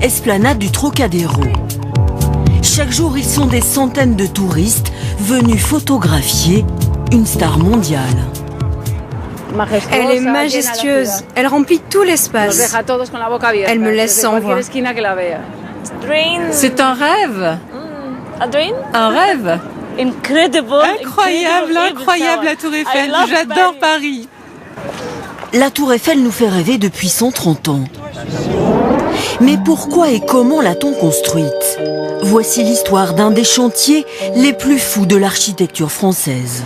esplanade du Trocadéro. Chaque jour, ils sont des centaines de touristes venus photographier une star mondiale. Elle est majestueuse, elle remplit tout l'espace. Elle me laisse sans voix. C'est un rêve. Un rêve. Incroyable, incroyable la Tour Eiffel. J'adore Paris. La Tour Eiffel nous fait rêver depuis 130 ans. Mais pourquoi et comment l'a-t-on construite? Voici l'histoire d'un des chantiers les plus fous de l'architecture française.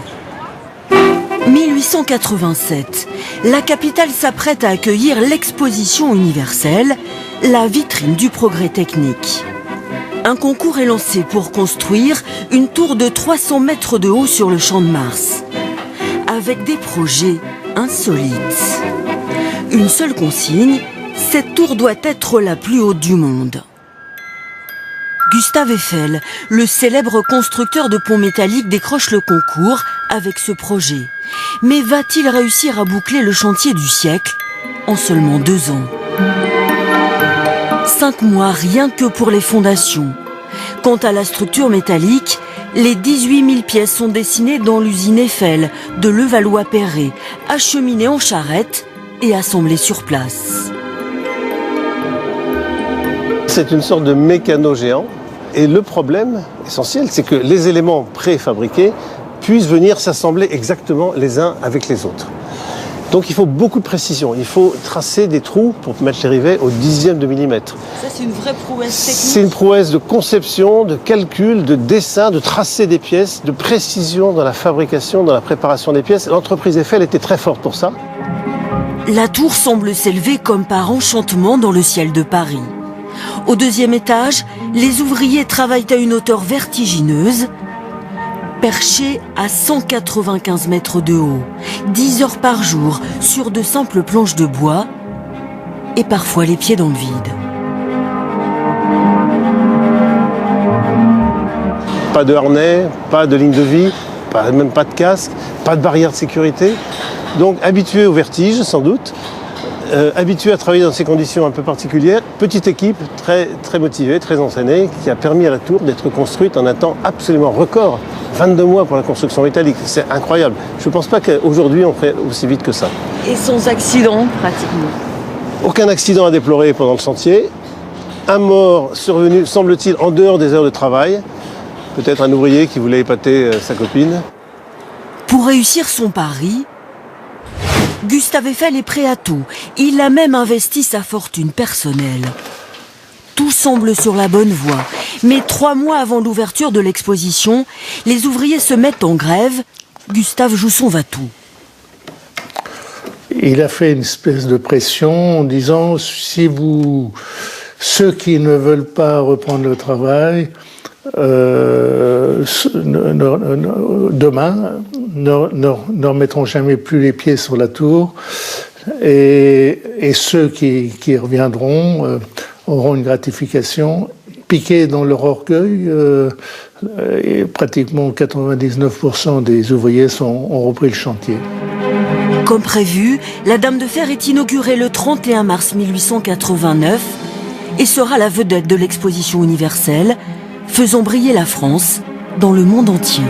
1887, la capitale s'apprête à accueillir l'exposition universelle, la vitrine du progrès technique. Un concours est lancé pour construire une tour de 300 mètres de haut sur le Champ de Mars, avec des projets insolites. Une seule consigne, cette tour doit être la plus haute du monde. Gustave Eiffel, le célèbre constructeur de ponts métalliques, décroche le concours avec ce projet. Mais va-t-il réussir à boucler le chantier du siècle en seulement 2 ans? 5 mois rien que pour les fondations. Quant à la structure métallique, les 18 000 pièces sont dessinées dans l'usine Eiffel de Levallois-Perret, acheminées en charrette et assemblées sur place. C'est une sorte de mécano géant. Et le problème essentiel, c'est que les éléments préfabriqués puissent venir s'assembler exactement les uns avec les autres. Donc il faut beaucoup de précision. Il faut tracer des trous pour mettre les rivets au 10e de millimètre. Ça, c'est une vraie prouesse technique. C'est une prouesse de conception, de calcul, de dessin, de tracer des pièces, de précision dans la fabrication, dans la préparation des pièces. L'entreprise Eiffel était très forte pour ça. La tour semble s'élever comme par enchantement dans le ciel de Paris. Au 2e étage, les ouvriers travaillent à une hauteur vertigineuse, perchés à 195 mètres de haut, 10 heures par jour sur de simples planches de bois et parfois les pieds dans le vide. Pas de harnais, pas de ligne de vie, même pas de casque, pas de barrière de sécurité. Donc habitués au vertige sans doute. Habitué à travailler dans ces conditions un peu particulières, petite équipe très motivée, très entraînée, qui a permis à la tour d'être construite en un temps absolument record. 22 mois pour la construction métallique, c'est incroyable. Je ne pense pas qu'aujourd'hui on ferait aussi vite que ça. Et sans accident, pratiquement. Aucun accident à déplorer pendant le chantier. Un mort survenu, semble-t-il, en dehors des heures de travail. Peut-être un ouvrier qui voulait épater sa copine. Pour réussir son pari, Gustave Eiffel est prêt à tout. Il a même investi sa fortune personnelle. Tout semble sur la bonne voie. Mais 3 mois avant l'ouverture de l'exposition, les ouvriers se mettent en grève. Gustave joue son va-tout. Il a fait une espèce de pression en disant ceux qui ne veulent pas reprendre le travail, demain ne remettront jamais plus les pieds sur la tour et ceux qui reviendront auront une gratification. Piqués dans leur orgueil, et pratiquement 99% des ouvriers ont repris le chantier. Comme prévu, la Dame de Fer est inaugurée le 31 mars 1889 et sera la vedette de l'exposition universelle, faisant briller la France dans le monde entier.